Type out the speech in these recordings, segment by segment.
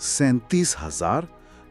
37,000?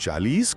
40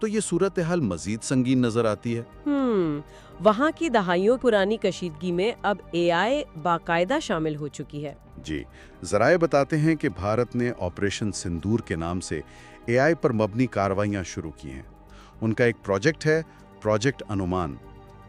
تو یہ صورتحال مزید سنگین نظر آتی ہے۔ وہاں کی دہائیوں پرانی کشیدگی میں اب اے آئی باقاعدہ شامل ہو چکی ہے۔ جی، ذرائع بتاتے ہیں کہ بھارت نے آپریشن سندور کے نام سے اے آئی پر مبنی کارروائیاں شروع کی ہیں۔ ان کا ایک پروجیکٹ ہے، پروجیکٹ انومان۔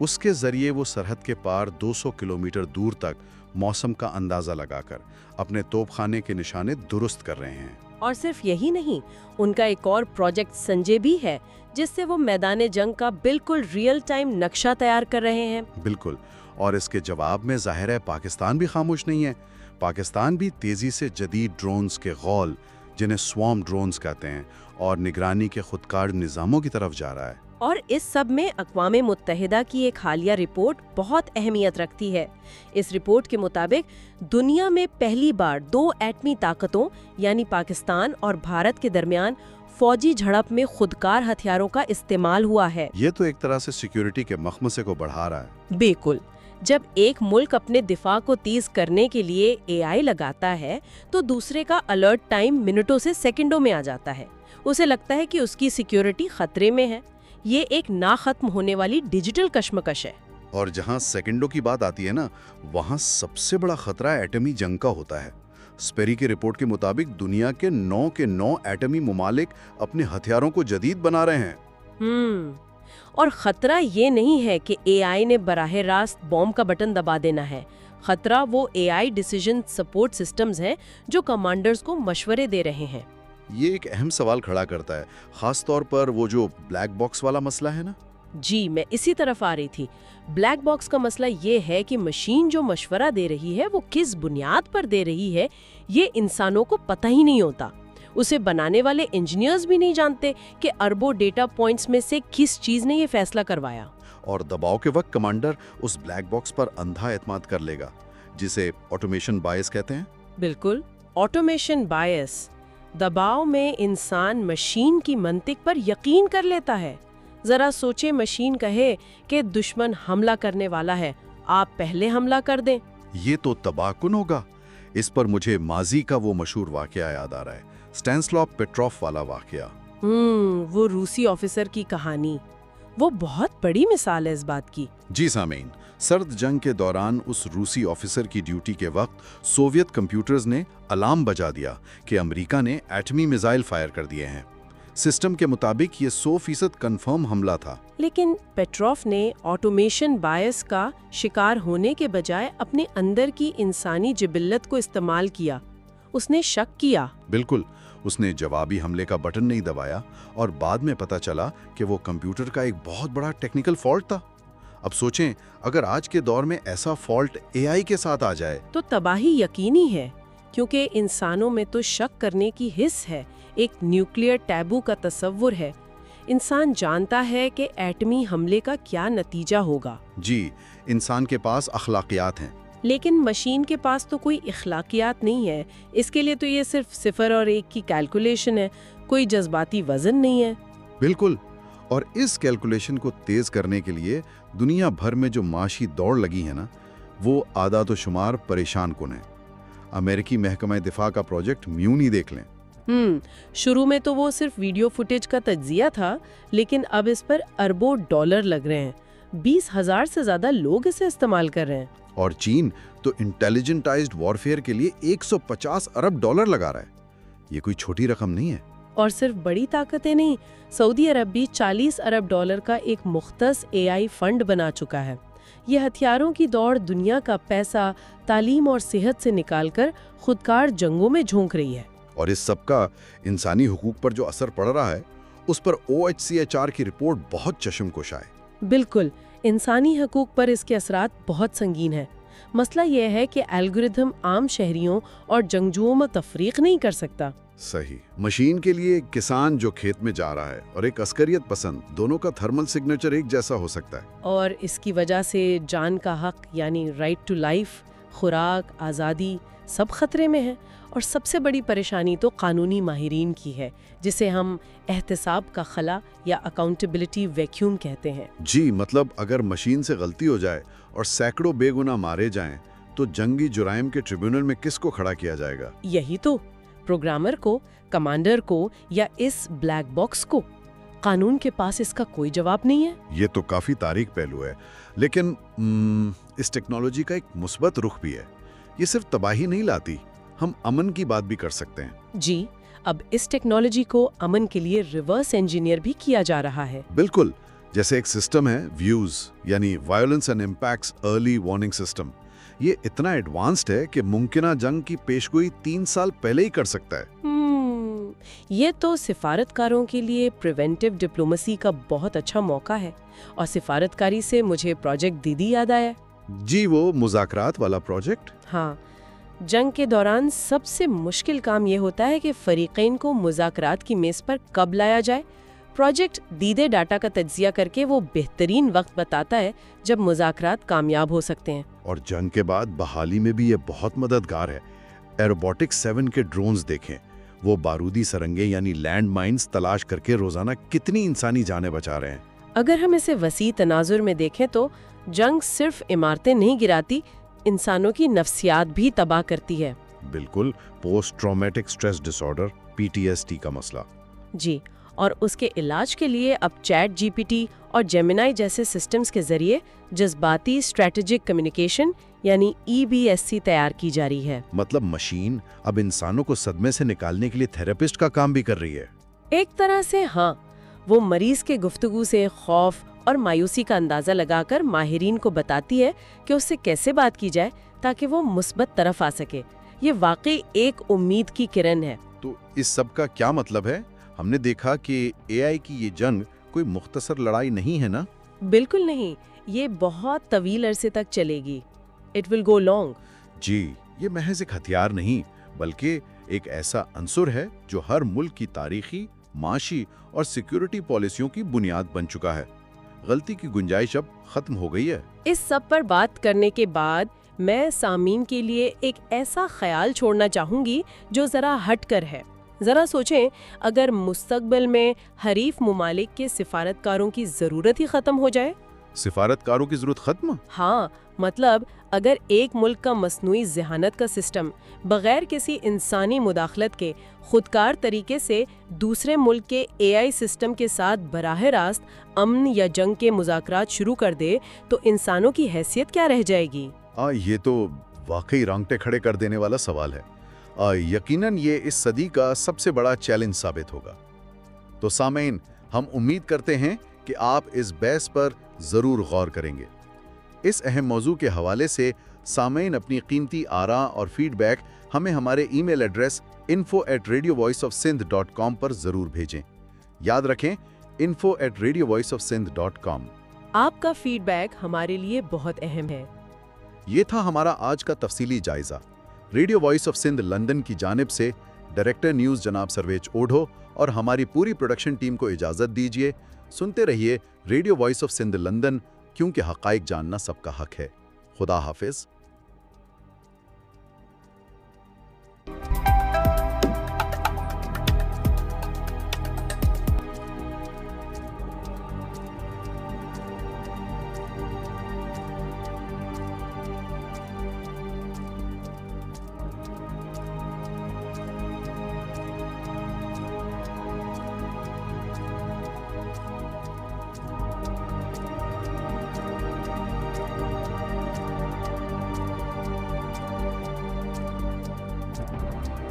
اس کے ذریعے وہ سرحد کے پار 200 کلومیٹر دور تک موسم کا اندازہ لگا کر اپنے توپ خانے کے نشانے درست کر رہے ہیں۔ اور صرف یہی نہیں، ان کا ایک اور پروجیکٹ سنجے بھی ہے، جس سے وہ میدان جنگ کا بالکل ریئل ٹائم نقشہ تیار کر رہے ہیں۔ بالکل، اور اس کے جواب میں ظاہر ہے پاکستان بھی خاموش نہیں ہے۔ پاکستان بھی تیزی سے جدید ڈرونز کے غول، جنہیں سوارم ڈرونز کہتے ہیں، اور نگرانی کے خودکار نظاموں کی طرف جا رہا ہے۔ اور اس سب میں اقوام متحدہ کی ایک حالیہ رپورٹ بہت اہمیت رکھتی ہے۔ اس رپورٹ کے مطابق دنیا میں پہلی بار 2 ایٹمی طاقتوں یعنی پاکستان اور بھارت کے درمیان فوجی جھڑپ میں خودکار ہتھیاروں کا استعمال ہوا ہے۔ یہ تو ایک طرح سے سیکیورٹی کے مخمصے کو بڑھا رہا ہے۔ بالکل، جب ایک ملک اپنے دفاع کو تیز کرنے کے لیے اے آئی لگاتا ہے تو دوسرے کا الرٹ ٹائم منٹوں سے سیکنڈوں میں آ جاتا ہے۔ اسے لگتا ہے کہ اس کی سیکیورٹی خطرے میں ہے۔ یہ ایک نہ ختم ہونے والی ڈیجیٹل کشمکش ہے۔ اور جہاں سیکنڈوں کی بات آتی ہے نا، وہاں سب سے بڑا خطرہ ایٹمی جنگ کا ہوتا ہے۔ سپیری کی رپورٹ کے مطابق دنیا کے 9 ایٹمی ممالک اپنے ہتھیاروں کو جدید بنا رہے ہیں۔ اور خطرہ یہ نہیں ہے کہ اے آئی نے براہ راست بوم کا بٹن دبا دینا ہے۔ خطرہ وہ اے آئی ڈیسیژن سپورٹ سسٹمز ہیں جو کمانڈرز کو مشورے دے رہے ہیں۔ یہ ایک اہم سوال کھڑا کرتا ہے، خاص طور پر وہ جو بلیک باکس والا مسئلہ ہے نا۔ جی، میں اسی طرف آ رہی تھی۔ بلیک باکس کا مسئلہ یہ ہے کہ مشین جو مشورہ دے رہی ہے وہ کس بنیاد پر دے رہی ہے، یہ انسانوں کو پتہ ہی نہیں ہوتا۔ اسے بنانے والے انجینئرز بھی نہیں جانتے کہ اربوں ڈیٹا پوائنٹس میں سے کس چیز نے یہ فیصلہ کروایا۔ اور دباؤ کے وقت کمانڈر اس بلیک باکس پر اندھا اعتماد کر لے گا، جسے آٹومیشن بائس کہتے ہیں۔ بالکل، آٹومیشن بائس۔ دباؤ میں انسان مشین کی منطق پر یقین کر لیتا ہے۔ ذرا سوچے، مشین کہے کہ دشمن حملہ کرنے والا ہے، آپ پہلے حملہ کر دیں۔ یہ تو تباہ کن ہوگا۔ اس پر مجھے ماضی کا وہ مشہور واقعہ یاد آ رہا ہے، اسٹینسلاو پیٹروف والا واقعہ۔ وہ روسی آفیسر کی کہانی، وہ بہت بڑی مثال ہے اس بات کی۔ جی سامعین، سرد جنگ کے دوران اس روسی آفیسر کی ڈیوٹی کے وقت سوویت کمپیوٹرز نے الارم بجا دیا کہ امریکہ نے ایٹمی میزائل فائر کر دیے ہیں۔ سسٹم کے مطابق یہ 100% کنفرم حملہ تھا۔ لیکن پیٹروف نے آٹومیشن بائس کا شکار ہونے کے بجائے اپنے اندر کی انسانی جبلت کو استعمال کیا۔ اس نے شک کیا۔ بالکل، اس نے جوابی حملے کا بٹن نہیں دبایا، اور بعد میں پتہ چلا کہ وہ کمپیوٹر کا ایک بہت بڑا ٹیکنیکل فالٹ تھا۔ اب سوچیں، اگر آج کے دور میں ایسا فالٹ اے آئی کے ساتھ آ جائے تو تباہی یقینی ہے، کیونکہ انسانوں میں تو شک کرنے کی حس ہے، ایک نیوکلیئر ٹیبو کا تصور ہے۔ انسان جانتا ہے کہ ایٹمی حملے کا کیا نتیجہ ہوگا۔ جی، انسان کے پاس اخلاقیات ہیں، لیکن مشین کے پاس تو کوئی اخلاقیات نہیں ہے۔ اس کے لیے تو یہ صرف 0 اور 1 کی کیلکولیشن ہے، کوئی جذباتی وزن نہیں ہے۔ بالکل، اور اس کیلکولیشن کو تیز کرنے کے لیے دنیا بھر میں جو معاشی دوڑ لگی ہے نا، وہ اعداد و شمار پریشان کن ہے۔ امریکی محکمہ دفاع کا پروجیکٹ میونی دیکھ لیں۔ شروع میں تو وہ صرف ویڈیو فوٹیج کا تجزیہ تھا، لیکن اب اس پر اربوں ڈالر لگ رہے ہیں۔ 20,000 سے زیادہ لوگ اسے استعمال کر رہے ہیں۔ اور چین تو انٹیلیجنٹائزڈ وارفیئر کے لیے 150 ارب ڈالر لگا رہا ہے۔ یہ کوئی چھوٹی رقم نہیں ہے۔ اور صرف بڑی طاقتیں نہیں، سعودی عرب بھی 40 ارب ڈالر کا ایک مختص اے آئی فنڈ بنا چکا ہے۔ یہ ہتھیاروں کی دوڑ دنیا کا پیسہ تعلیم اور صحت سے نکال کر خودکار جنگوں میں جھونک رہی ہے۔ اور اس سب کا انسانی حقوق پر جو اثر پڑ رہا ہے، اس پر OHCHR کی رپورٹ بہت چشمکش ہے۔ بالکل، انسانی حقوق پر اس کے اثرات بہت سنگین ہیں۔ مسئلہ یہ ہے کہ الگورتھم عام شہریوں اور جنگجوؤں میں تفریق نہیں کر سکتا۔ صحیح، مشین کے لیے ایک کسان جو کھیت میں جا رہا ہے اور ایک عسکریت پسند، دونوں کا تھرمل سگنیچر ایک جیسا ہو سکتا ہے۔ اور اس کی وجہ سے جان کا حق یعنی رائٹ ٹو لائف، خوراک، آزادی سب خطرے میں ہیں۔ اور سب سے بڑی پریشانی تو قانونی ماہرین کی ہے، جسے ہم احتساب کا خلا یا اکاؤنٹیبلٹی ویکیوم کہتے ہیں۔ جی، مطلب اگر مشین سے غلطی ہو جائے اور سینکڑوں بے گناہ مارے جائیں تو جنگی جرائم کے ٹریبیونل میں کس کو کھڑا کیا جائے گا؟ یہی تو، پروگرامر کو، کمانڈر کو، یا اس بلیک باکس کو؟ قانون کے پاس اس کا کوئی جواب نہیں ہے۔ یہ تو کافی تاریک پہلو ہے، لیکن اس ٹیکنالوجی کا ایک مثبت رخ بھی ہے۔ یہ صرف تباہی نہیں لاتی، ہم امن کی بات بھی کر سکتے ہیں۔ جی، اب اس ٹیکنالوجی کو امن کے لیے ریورس انجینئر بھی کیا جا رہا ہے۔ بالکل، جیسے ایک سسٹم ہے ویوز، یعنی violence and impacts early warning system. یہ اتنا ایڈوانسڈ ہے کہ ممکنہ جنگ کی پیشگوئی 3 سال پہلے ہی کر سکتا ہے۔ یہ تو سفارتکاروں کے لیے پریونٹیو ڈپلومیسی کا بہت اچھا موقع ہے، اور سفارتکاری سے مجھے پروجیکٹ دیدی یاد آیا۔ جی، وہ مذاکرات والا پروجیکٹ؟ ہاں، جنگ کے دوران سب سے مشکل کام یہ ہوتا ہے کہ فریقین کو مذاکرات کی میز پر کب لایا جائے۔ پروجیکٹ دیدے ڈاٹا کا تجزیہ کر کے وہ بہترین وقت بتاتا ہے جب مذاکرات کامیاب ہو سکتے ہیں۔ اور جنگ کے بعد بحالی میں بھی یہ بہت مددگار ہے۔ ایروبوٹکس 7 کے ڈرونز دیکھیں، وہ بارودی سرنگیں یعنی لینڈ مائنز تلاش کر کے روزانہ کتنی انسانی جانیں بچا رہے ہیں۔ اگر ہم اسے وسیع تناظر میں دیکھیں تو جنگ صرف عمارتیں نہیں گراتی، انسانوں کی نفسیات بھی تباہ کرتی ہے۔ بالکل، پوسٹ ٹرامیٹک سٹریس ڈس آرڈر PTSD کا مسئلہ۔ جی، اور اس کے علاج کے لیے اب چیٹ GPT اور جیمینائی جیسے سسٹمز کے ذریعے جذباتی اسٹریٹجک کمیونیکیشن یعنی EBSC تیار کی جا رہی ہے۔ مطلب مشین اب انسانوں کو صدمے سے نکالنے کے لیے تھراپسٹ کا کام بھی کر رہی ہے۔ ایک طرح سے ہاں، وہ مریض کے گفتگو سے خوف اور مایوسی کا اندازہ لگا کر ماہرین کو بتاتی ہے کہ اس سے کیسے بات کی جائے تاکہ وہ مثبت طرف آ سکے۔ یہ واقعی ایک امید کی کرن ہے۔ تو اس سب کا کیا مطلب ہے؟ ہم نے دیکھا کہ AI کی یہ جنگ کوئی مختصر لڑائی نہیں ہے نا؟ بالکل نہیں، یہ بہت طویل عرصے تک چلے گی۔ It will go long۔ جی، یہ محض ایک ہتھیار نہیں بلکہ ایک ایسا عنصر ہے جو ہر ملک کی تاریخی، معاشی اور سیکیورٹی پالیسیوں کی بنیاد بن چکا ہے۔ غلطی کی گنجائش اب ختم ہو گئی ہے۔ اس سب پر بات کرنے کے بعد میں سامعین کے لیے ایک ایسا خیال چھوڑنا چاہوں گی جو ذرا ہٹ کر ہے۔ ذرا سوچیں، اگر مستقبل میں حریف ممالک کے سفارتکاروں کی ضرورت ہی ختم ہو جائے۔ سفارتکاروں کی ضرورت ختم؟ ہاں، مطلب اگر ایک ملک کا مصنوعی ذہانت کا سسٹم بغیر کسی انسانی مداخلت کے خودکار طریقے سے دوسرے ملک کے AI سسٹم کے ساتھ براہ راست امن یا جنگ کے مذاکرات شروع کر دے تو انسانوں کی حیثیت کیا رہ جائے گی؟ یہ تو واقعی رانگٹے کھڑے کر دینے والا سوال ہے۔ یقیناً یہ اس صدی کا سب سے بڑا چیلنج ثابت ہوگا۔ تو سامعین، ہم امید کرتے ہیں کہ آپ اس بحث پر ضرور غور کریں گے۔ اس اہم موضوع کے حوالے سے سامعین اپنی قیمتی آراء اور فیڈ بیک ہمیں ہمارے ای میل ایڈریس info@radiovoiceofsindh.com پر ضرور بھیجیں۔ یاد رکھیں، info@radiovoiceofsindh.com۔ آپ کا فیڈ بیک ہمارے لیے بہت اہم ہے۔ یہ تھا ہمارا آج کا تفصیلی جائزہ۔ Radio voice of Sindh London کی جانب سے ڈائریکٹر نیوز جناب سرویچ اوڈھو اور ہماری پوری پروڈکشن ٹیم کو اجازت دیجیے۔ سنتے رہیے radio voice of Sindh London, کیونکہ حقائق جاننا سب کا حق ہے۔ خدا حافظ۔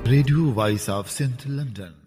Radio Voice of Sindh London